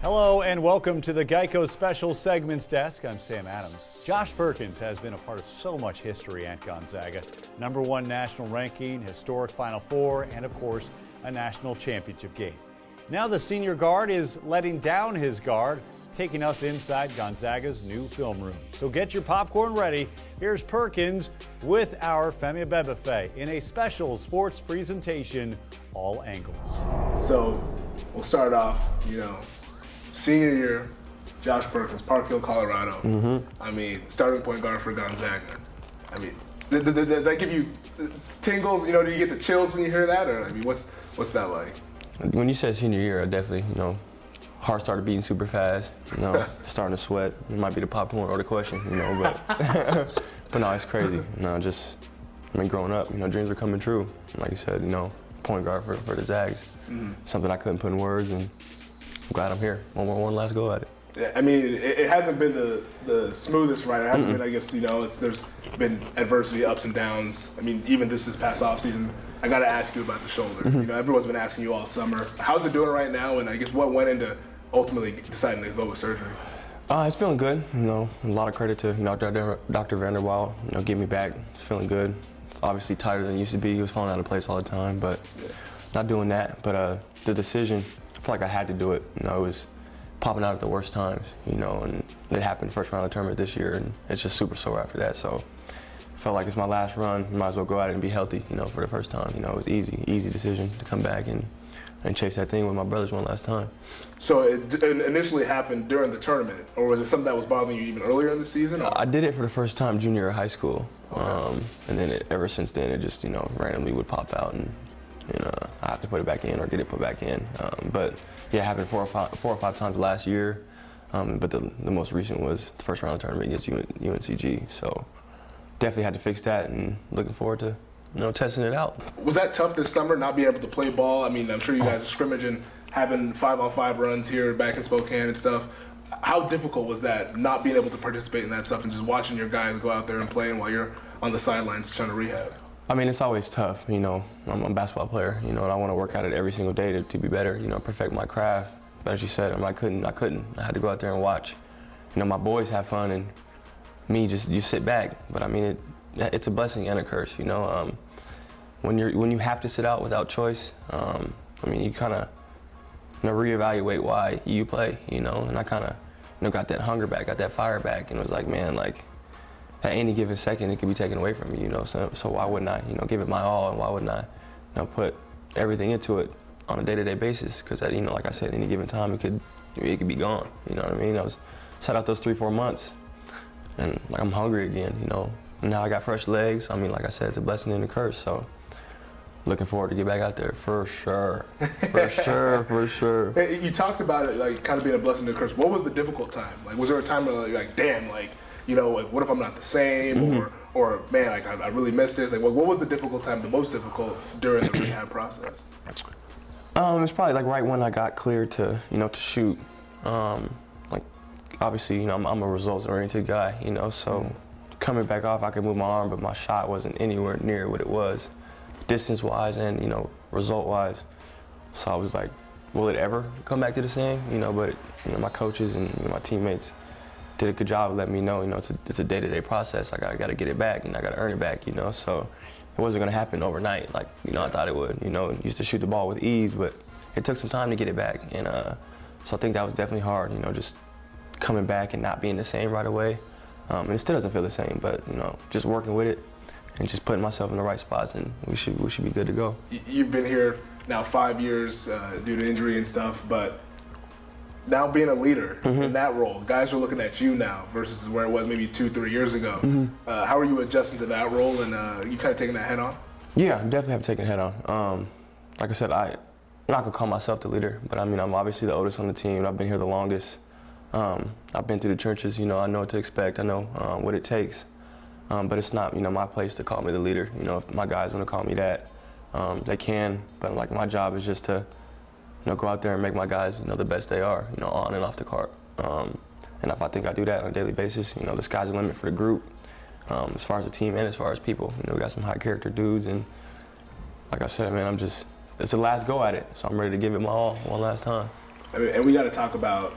Hello and welcome to the Geico Special Segments Desk. I'm Sam Adams. Josh Perkins has been a part of so much history at Gonzaga. #1 national ranking, historic Final Four, and of course, a national championship game. Now the senior guard is letting down his guard, taking us inside Gonzaga's new film room. So get your popcorn ready. Here's Perkins with our Femi Abebefe in a special sports presentation, All Angles. So we'll start off, senior year, Josh Perkins, Park Hill, Colorado. I mean, starting point guard for Gonzaga. I mean, does that give you tingles? Do you get the chills when you hear that? Or, what's that like? When you said senior year, I definitely, heart started beating super fast, starting to sweat. It might be the popcorn or the question, but but no, it's crazy. Growing up, dreams are coming true. Like you said, point guard for the Zags. Something I couldn't put in words, and I'm glad I'm here. One last go at it. Yeah, I mean, it hasn't been the smoothest ride. It hasn't been, I guess, there's been adversity, ups and downs. I mean, even this past offseason, I got to ask you about the shoulder. Everyone's been asking you all summer. How's it doing right now? And I guess what went into ultimately deciding to go with surgery? It's feeling good. A lot of credit to Dr. Vanderbilt. Getting me back. It's feeling good. It's obviously tighter than it used to be. He was falling out of place all the time, but not doing that. But the decision, I feel like I had to do it. It was popping out at the worst times, and it happened first round of the tournament this year, and it's just super sore after that. So I felt like it's my last run. Might as well go at it and be healthy, for the first time. It was easy decision to come back and chase that thing with my brothers one last time. So it initially happened during the tournament, or was it something that was bothering you even earlier in the season? Or? I did it for the first time junior year of high school, and then ever since then it just randomly would pop out, and I have to put it back in or get it put back in. But yeah, it happened four or five times last year, but the most recent was the first round of the tournament against UNCG. So definitely had to fix that, and looking forward to testing it out. Was that tough this summer, not being able to play ball? I mean, I'm sure you guys are scrimmaging, having 5-on-5 runs here back in Spokane and stuff. How difficult was that, not being able to participate in that stuff and just watching your guys go out there and playing while you're on the sidelines trying to rehab? I mean, it's always tough. I'm a basketball player, and I want to work at it every single day to be better, perfect my craft. But as you said, I couldn't. I had to go out there and watch, my boys have fun, and me you sit back. But I mean, it's a blessing and a curse, when you have to sit out without choice, you kind of reevaluate why you play, and I kind of got that hunger back, got that fire back, and it was like, man, like at any given second it could be taken away from me, so why wouldn't I give it my all, and why wouldn't I put everything into it on a day-to-day basis? Because like I said, any given time it could be gone. I was sat out those 3-4 months, and like I'm hungry again, Now I got fresh legs. Like I said, it's a blessing and a curse. So looking forward to get back out there for sure. For sure. Hey, you talked about it like kind of being a blessing and a curse. What was the difficult time? Like, was there a time where you're like, damn, like, what if I'm not the same? Or man, like I really miss this. Like, what was the difficult time, the most difficult during the rehab process? It's probably like right when I got cleared to shoot. Like obviously, I'm a results-oriented guy, so. Coming back off, I could move my arm, but my shot wasn't anywhere near what it was, distance-wise and result-wise. So I was like, will it ever come back to the same? But my coaches and my teammates did a good job of letting me know. It's a day-to-day process. I gotta get it back, and I gotta earn it back. So it wasn't gonna happen overnight, like I thought it would. Used to shoot the ball with ease, but it took some time to get it back, and so I think that was definitely hard. Just coming back and not being the same right away. And it still doesn't feel the same, but just working with it and just putting myself in the right spots, and we should be good to go. You've been here now 5 years due to injury and stuff, but now being a leader in that role, guys are looking at you now versus where it was maybe 2-3 years ago. How are you adjusting to that role, and you kind of taking that head on? Yeah, definitely have taken it head on. Like I said, I'm not gonna call myself the leader, but I'm obviously the oldest on the team, and I've been here the longest. I've been through the trenches, I know what to expect, I know what it takes, but it's not, my place to call me the leader. If my guys want to call me that, they can, but like my job is just to, go out there and make my guys, the best they are, on and off the court. And if I think I do that on a daily basis, the sky's the limit for the group, as far as the team and as far as people. We got some high character dudes, and like I said, man, it's the last go at it, so I'm ready to give it my all one last time. I mean, and we got to talk about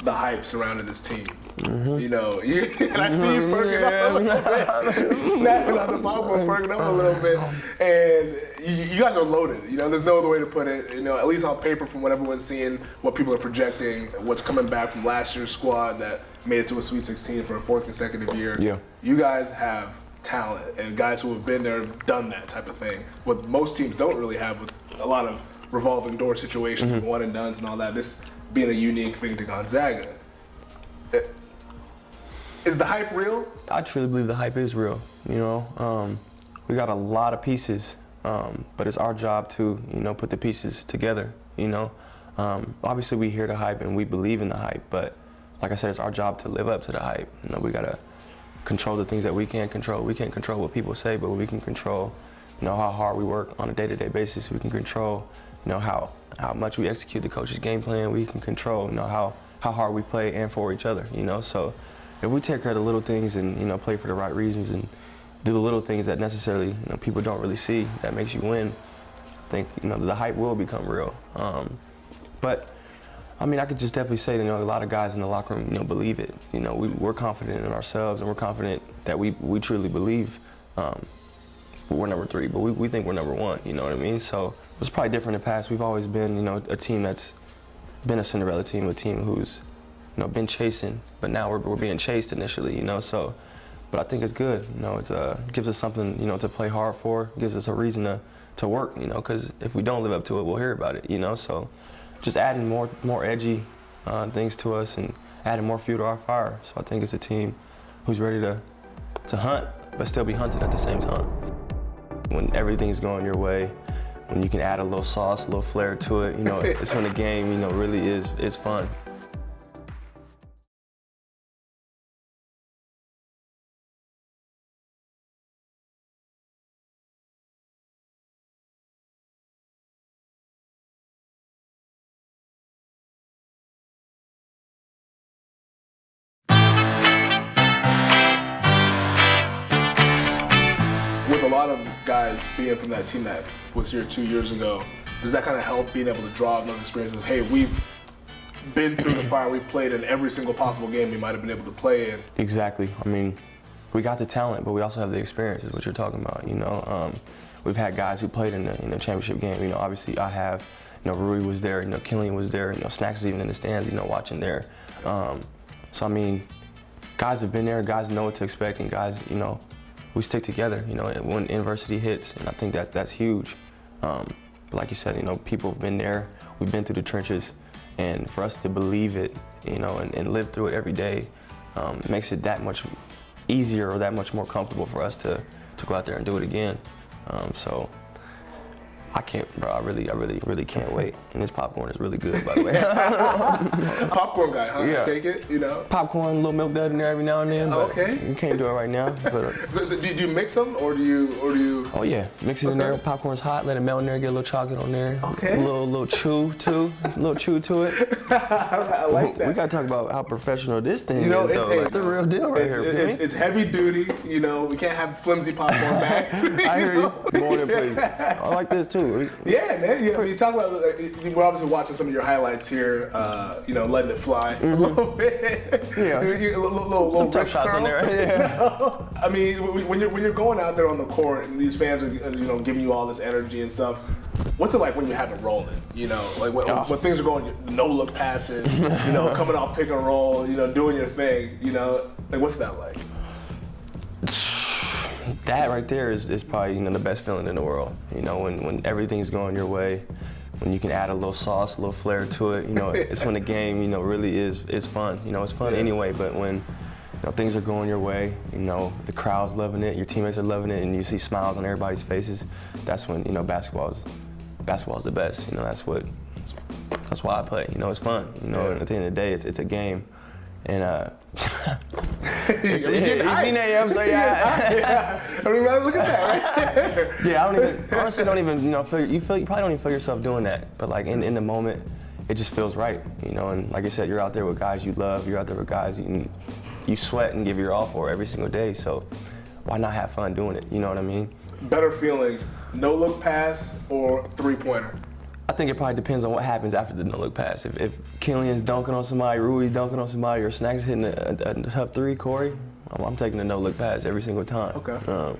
the hype surrounding this team. You know, and I see you perking up a little bit, snapping on the popcorn, perking up a little bit, and you guys are loaded. You know, there's no other way to put it. You know, at least on paper, from what everyone's seeing, what people are projecting, what's coming back from last year's squad that made it to a Sweet 16 for a fourth consecutive year. Yeah. You guys have talent and guys who have been there, have done that type of thing. What most teams don't really have, with a lot of revolving door situations, one and dones and all that. This being a unique thing to Gonzaga. Is the hype real? I truly believe the hype is real. You know, we got a lot of pieces, but it's our job to, you know, put the pieces together. You know, obviously we hear the hype and we believe in the hype, but like I said, it's our job to live up to the hype. You know, we gotta control the things that we can't control. We can't control what people say, but we can control, you know, how hard we work on a day-to-day basis. We can control, you know, how much we execute the coach's game plan. We can control, you know, how hard we play and for each other. You know, so if we take care of the little things and, you know, play for the right reasons and do the little things that necessarily, you know, people don't really see, that makes you win, I think, you know, the hype will become real. But I mean, I could just definitely say that, you know, a lot of guys in the locker room, you know, believe it. You know, we're confident in ourselves and we're confident that we truly believe we're number 3, but we think we're number 1. You know what I mean? So it's probably different in the past. We've always been, you know, a team that's been a Cinderella team, a team who's, you know, been chasing, but now we're being chased initially, you know, so, but I think it's good, you know, it gives us something, you know, to play hard for, gives us a reason to work, you know, because if we don't live up to it, we'll hear about it, you know, so just adding more edgy things to us and adding more fuel to our fire. So I think it's a team who's ready to hunt, but still be hunted at the same time. When everything's going your way, when you can add a little sauce, a little flair to it, you know, it's when the game, you know, really is fun. With a lot of guys being from that team that was here 2 years ago, does that kind of help being able to draw on those experiences? Hey, we've been through the fire, we've played in every single possible game we might have been able to play in. Exactly. I mean, we got the talent, but we also have the experience, is what you're talking about, you know. We've had guys who played in the championship game, you know, obviously I have, you know, Rui was there, you know, Killian was there, you know, Snacks was even in the stands, you know, watching there. So, I mean, guys have been there, guys know what to expect, and guys, you know, we stick together, you know, when adversity hits, and I think that's huge. But like you said, you know, people have been there, we've been through the trenches, and for us to believe it, you know, and live through it every day, makes it that much easier or that much more comfortable for us to go out there and do it again. So I can't, bro, I really can't wait. And this popcorn is really good, by the way. Popcorn guy, huh? Yeah. Take it, you know? Popcorn, a little milk dud in there every now and then. But Okay. you can't do it right now. But, So do you mix them, or do you? oh yeah, mix it in there. Popcorn's hot, let it melt in there, get a little chocolate on there. Okay. A little chew too, a little chew to it. I like that. We gotta talk about how professional this thing You know, is, though. It's the real deal right here, Femi. It's heavy duty. You know, we can't have flimsy popcorn bags. I hear you. Go on there, please. I like this too. Yeah, man. Yeah, I mean, talk about. We're obviously watching some of your highlights here. You know, letting it fly a little bit. Yeah. Little Tough wrist shots curl. on there. Yeah. I mean, when you're going out there on the court and these fans are, you know, giving you all this energy and stuff, what's it like when you have it rolling? You know, like when things are going, no look passes, you know, coming off pick and roll, you know, doing your thing, you know, like what's that like? That right there is probably, you know, the best feeling in the world. You know, when everything's going your way, when you can add a little sauce, a little flair to it, you know, it's when the game, you know, really is fun. You know, it's fun anyway, but when, you know, things are going your way, you know, the crowd's loving it, your teammates are loving it, and you see smiles on everybody's faces, that's when, you know, basketball's the best. You know, that's why I play. You know, it's fun. You know, and at the end of the day, it's a game. And you seen that? Yeah, I'm saying, yeah. I mean, look at that, right? Yeah, honestly don't even, you know, you probably don't even feel yourself doing that. But like in the moment, it just feels right, you know. And like I said, you're out there with guys you love. You're out there with guys you sweat and give your all for every single day. So why not have fun doing it? You know what I mean? Better feeling, no look pass or 3-pointer? I think it probably depends on what happens after the no-look pass. If Killian's dunking on somebody, Rui's dunking on somebody, or Snack's hitting a tough three, Corey, I'm taking the no-look pass every single time. Okay.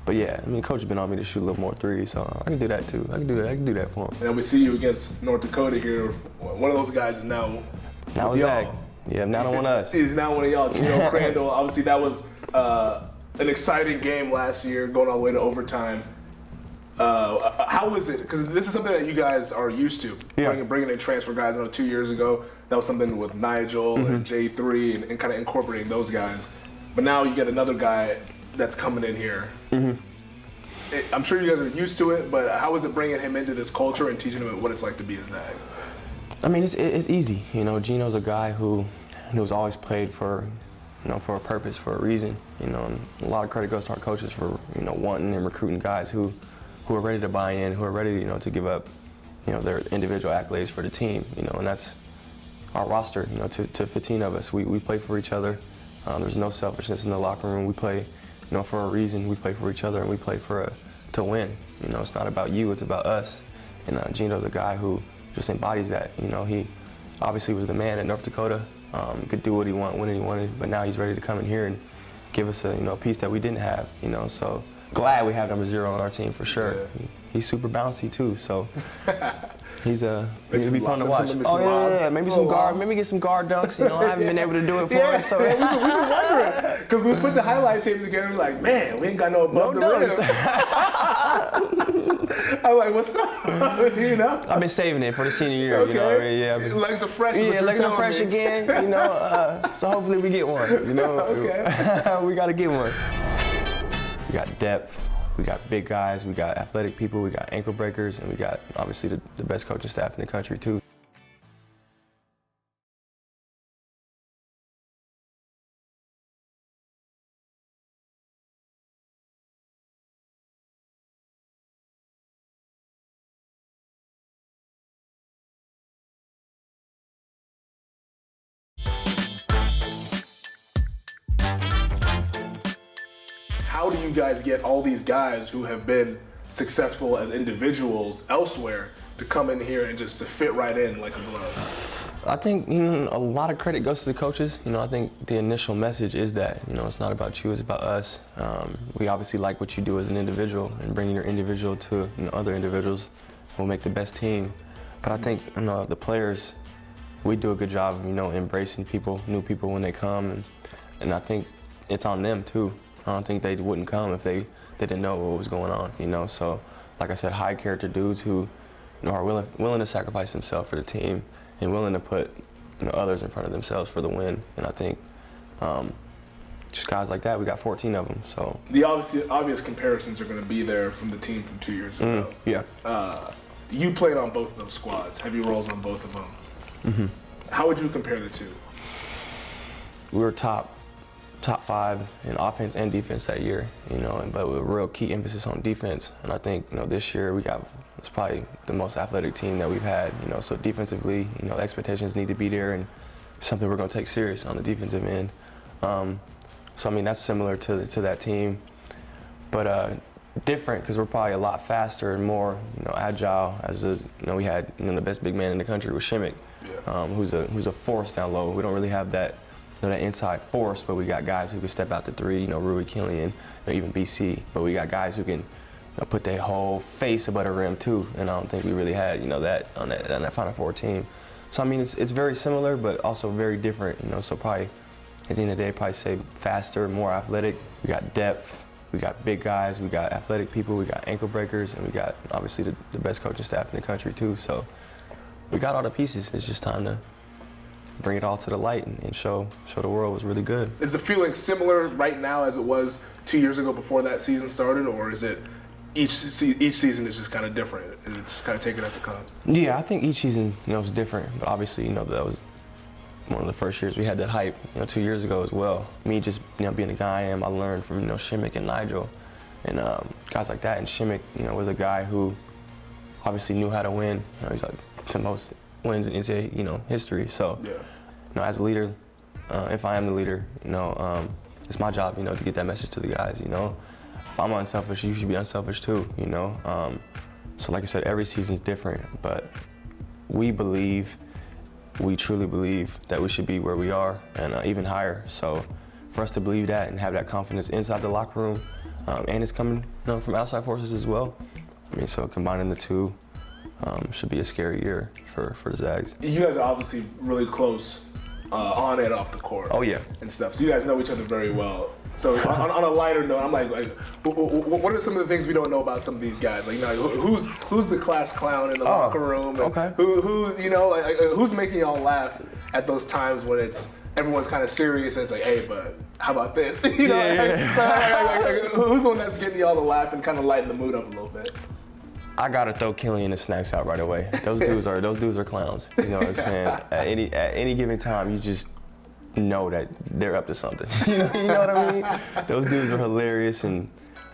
But yeah, I mean, coach has been on me to shoot a little more threes, so I can do that too. I can do that for him. And we see you against North Dakota here. One of those guys is now with Zach. y'all. Yeah, now on us. He's now one of y'all. Gino Crandall. Obviously, that was an exciting game last year, going all the way to overtime. How was it? Because this is something that you guys are used to, bringing in transfer guys. I know 2 years ago that was something with Nigel and J3 and kind of incorporating those guys. But now you get another guy that's coming in here. I'm sure you guys are used to it, but how is it bringing him into this culture and teaching him what it's like to be a Zag? I mean, it's easy. You know, Gino's a guy who's always played for a purpose, for a reason. You know, and a lot of credit goes to our coaches for wanting and recruiting guys who are ready to buy in, who are ready to give up their individual accolades for the team. And that's our roster. To 15 of us, we play for each other. There's no selfishness in the locker room. We play for a reason. We play for each other, and we play to win. It's not about you, it's about us. And Gino's a guy who just embodies that. He obviously was the man at North Dakota, could do what he wanted, when he wanted, but now he's ready to come in here and give us a piece that we didn't have. So glad we have number 0 on our team for sure. Yeah. He's super bouncy too, so he'll be fun to watch. Maybe get some guard dunks. I haven't been able to do it for us. So we were wondering because we put the highlight tapes together. We're like, man, we ain't got no above the rim. I'm like, what's up? I've been saving it for the senior year. Okay. Yeah. Legs are fresh. Yeah, legs are fresh again. So hopefully we get one. Okay. We got to get one. We got depth. We got big guys, we got athletic people, we got ankle breakers, and we got obviously the best coaching staff in the country too. How do you guys get all these guys who have been successful as individuals elsewhere to come in here and just to fit right in like a glove? I think a lot of credit goes to the coaches. I think the initial message is that it's not about you, it's about us. We obviously like what you do as an individual, and bringing your individual to other individuals will make the best team. But I think the players, we do a good job of embracing people, new people when they come, and I think it's on them too. I don't think they wouldn't come if they didn't know what was going on, So, like I said, high character dudes who are willing to sacrifice themselves for the team and willing to put others in front of themselves for the win. And I think just guys like that, we got 14 of them. So the obvious comparisons are going to be there from the team from 2 years ago. Yeah. You played on both of those squads, heavy roles on both of them. How would you compare the two? We were top 5 in offense and defense that year, but with a real key emphasis on defense. And I think, this year it's probably the most athletic team that we've had, so defensively, expectations need to be there and something we're going to take serious on the defensive end. So, I mean, that's similar to that team, but different because we're probably a lot faster and more, agile we had, the best big man in the country was Shimmick, who's a force down low. We don't really have that inside force, but we got guys who can step out to 3, Rui, Killian, even BC. But we got guys who can put their whole face above the rim too, and I don't think we really had that on that Final Four team. So I mean, it's very similar, but also very different. So probably at the end of the day, probably say faster, more athletic. We got depth. We got big guys. We got athletic people. We got ankle breakers, and we got obviously the best coaching staff in the country too. So we got all the pieces. It's just time to bring it all to the light and show the world was really good. Is the feeling similar right now as it was 2 years ago before that season started, or is it each season is just kind of different and it's just kind of take it as it comes? Yeah, I think each season is different, but obviously that was one of the first years we had that hype 2 years ago as well. Me just being the guy I am, I learned from Shimmick and Nigel and guys like that. And Shimmick was a guy who obviously knew how to win. He's like the most wins in NCAA history. So as a leader, if I am the leader, it's my job to get that message to the guys. If I'm unselfish, you should be unselfish too. So like I said, every season's different, but we truly believe that we should be where we are and even higher. So for us to believe that and have that confidence inside the locker room, and it's coming from outside forces as well. I mean, so combining the two should be a scary year for the Zags. You guys are obviously really close on and off the court. Oh yeah. And stuff. So you guys know each other very well. So on a lighter note, I'm like, what are some of the things we don't know about some of these guys? Like, who's the class clown in the locker room? And okay. Who's making y'all laugh at those times when everyone's kind of serious and it's like, hey, but how about this? Who's the one that's getting y'all to laugh and kind of lighten the mood up a little bit? I gotta throw Killian the snacks out right away. Those dudes are clowns. You know what I'm saying? At any given time, you just know that they're up to something. you know what I mean? Those dudes are hilarious, and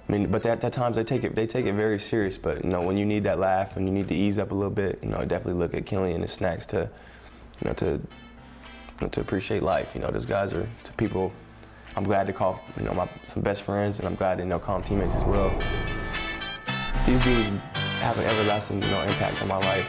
I mean, but at times they take it very serious. But when you need that laugh and you need to ease up a little bit, I definitely look at Killian and the snacks to appreciate life. Those guys are people I'm glad to call some best friends, and I'm glad to call them teammates as well. These dudes have an everlasting impact on my life.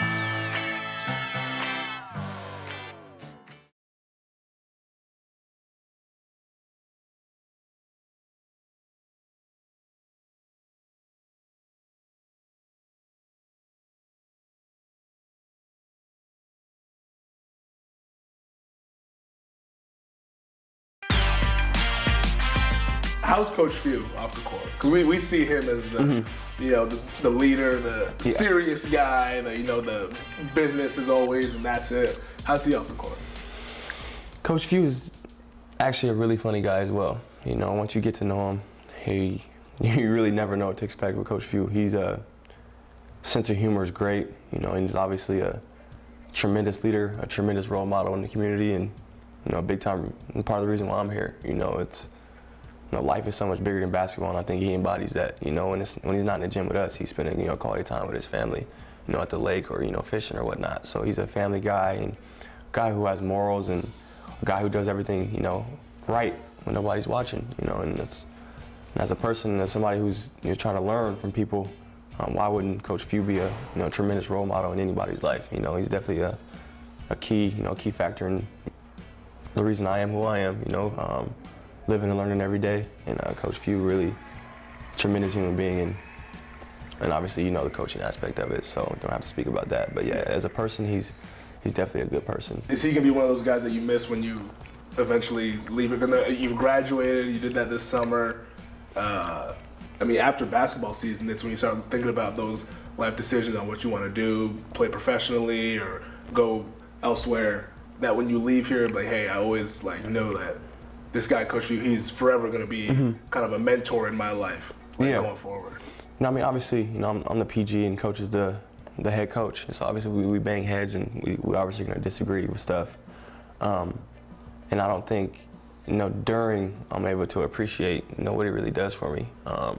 How's Coach Few off the court? Because we see him as the the leader, the serious guy, the business is always, and that's it. How's he off the court? Coach Few is actually a really funny guy as well. Once you get to know him, you really never know what to expect with Coach Few. He's sense of humor is great, and he's obviously a tremendous leader, a tremendous role model in the community, and a big time part of the reason why I'm here. It's life is so much bigger than basketball, and I think he embodies that. When he's not in the gym with us, he's spending quality time with his family, at the lake or fishing or whatnot. So he's a family guy and a guy who has morals and a guy who does everything right when nobody's watching. And as a person, as somebody who's trying to learn from people, why wouldn't Coach Few be a tremendous role model in anybody's life? He's definitely a key factor in the reason I am who I am. Living and learning every day, and Coach Few really tremendous human being, and obviously the coaching aspect of it, so don't have to speak about that. But yeah, as a person, he's definitely a good person. Is he gonna be one of those guys that you miss when you eventually leave? You've graduated, you did that this summer. After basketball season, that's when you start thinking about those life decisions on what you want to do, play professionally or go elsewhere. That when you leave here, like, hey, I always know that this guy, Coach Few, he's forever going to be kind of a mentor in my life going forward. Obviously, I'm the PG and Coach is the head coach. So obviously we bang heads and we obviously going to disagree with stuff. And I don't think, during I'm able to appreciate, what he really does for me. But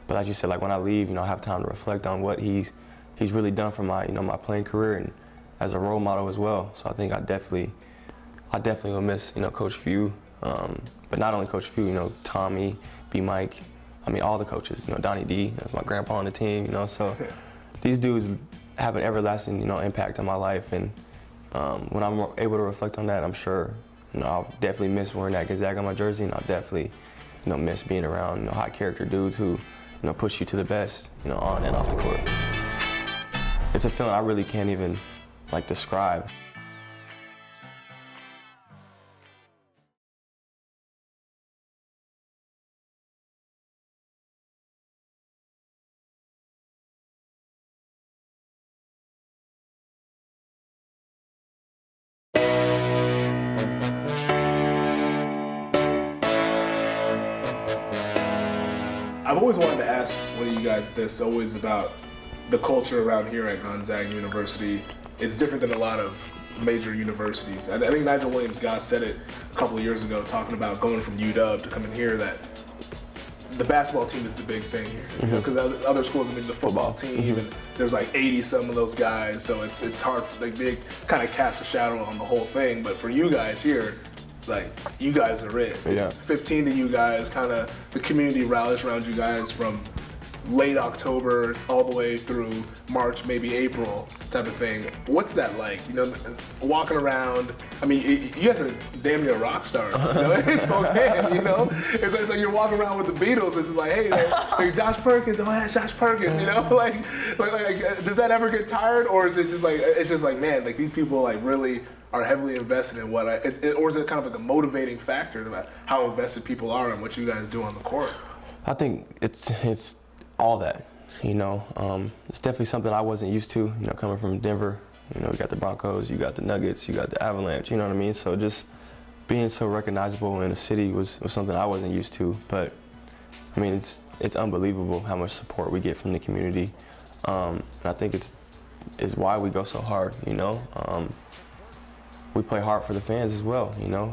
like you said, when I leave, I have time to reflect on what he's really done for my, my playing career and as a role model as well. So I think I definitely will miss, Coach Few. But not only Coach Few, Tommy, B. Mike, all the coaches, Donnie D, that's my grandpa on the team, so these dudes have an everlasting, impact on my life, and when I'm able to reflect on that, I'm sure, I'll definitely miss wearing that Gonzaga on my jersey, and I'll definitely, miss being around, high character dudes who, push you to the best, on and off the court. It's a feeling I really can't even, describe. I've always wanted to ask one of you guys this, always about the culture around here at Gonzaga University. It's different than a lot of major universities. I think Nigel Williams-Goss said it a couple of years ago, talking about going from UW to coming here, that the basketball team is the big thing here. Because other schools, the football team, and there's 80 some of those guys, so it's hard, they kind of cast a shadow on the whole thing. But for you guys here, you guys are it. It's 15 to you guys, kind of the community rallies around you guys from late October all the way through March, maybe April type of thing. What's that like? You know, walking around. I mean, you guys are damn near rock stars. You know, in Spokane. You know, it's like you're walking around with the Beatles. It's just like, hey, like Josh Perkins. Oh, that's Josh Perkins. You know, like, does that ever get tired, or is it just like man, like these people like really are heavily invested in what or is it kind of like a motivating factor about how invested people are in what you guys do on the court? I think it's all that, you know. It's definitely something I wasn't used to, you know, coming from Denver. You know, you got the Broncos, you got the Nuggets, you got the Avalanche, you know what I mean? So just being so recognizable in a city was something I wasn't used to. But, I mean, it's unbelievable how much support we get from the community. And I think it's why we go so hard, you know. We play hard for the fans as well, you know.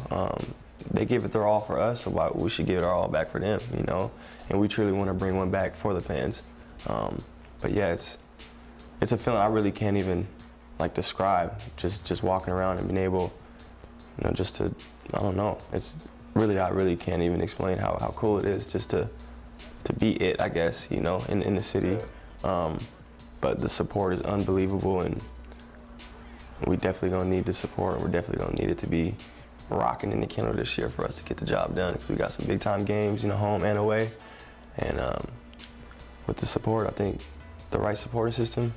They give it their all for us, so why we should give it our all back for them, you know. And we truly want to bring one back for the fans. But yeah, it's a feeling I really can't even like describe. Just walking around and being able, you know, just to, I don't know. It's really, I really can't even explain how cool it is just to be it, I guess, you know, in the city. But the support is unbelievable, and we definitely gonna need the support. We're definitely gonna need it to be rocking in the kennel this year for us to get the job done. Because we got some big time games, you know, home and away. And with the support, I think the right supporting system,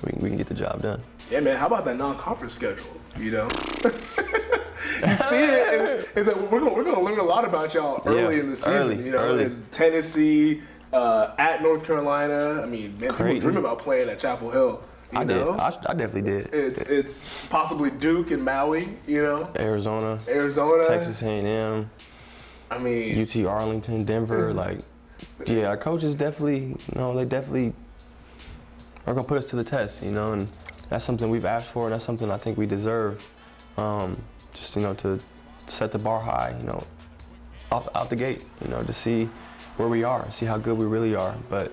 we can get the job done. Yeah, man. How about that non-conference schedule? You know, you see it. It's like we're gonna learn a lot about y'all early in the season. You know, it's Tennessee, at North Carolina. I mean, man, people dream about playing at Chapel Hill. I definitely did. It's possibly Duke and Maui. You know, Arizona, Texas A&M. I mean, UT Arlington, Denver. Like, yeah, our coaches definitely, you know, they definitely are gonna put us to the test. You know, and that's something we've asked for, and that's something I think we deserve. Just, you know, to set the bar high. You know, out the gate. You know, to see where we are, see how good we really are. But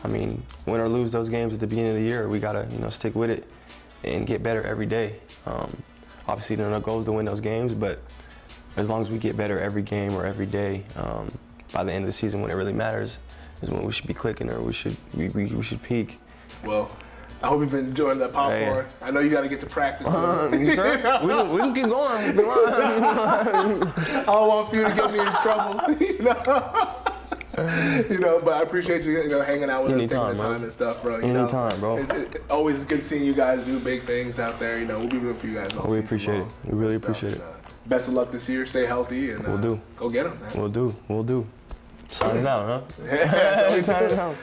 I mean, win or lose those games at the beginning of the year, we gotta, you know, stick with it and get better every day. Obviously, our goal is to win those games, but as long as we get better every game or every day, by the end of the season, when it really matters, is when we should be clicking, or we should peak. Well, I hope you've been enjoying that popcorn. Hey. I know you got to get to practice. You sure? we can keep going. I don't want you to get me in trouble. You know, but I appreciate you, hanging out with us, taking the time and stuff, bro. Anytime, bro. It always good seeing you guys do big things out there. You know, we'll be rooting for you guys all We season appreciate long. it. We really appreciate it. Best of luck this year. Stay healthy, and We'll do. Go get them, man. We'll do. Signing out, huh? Yeah, Signing out.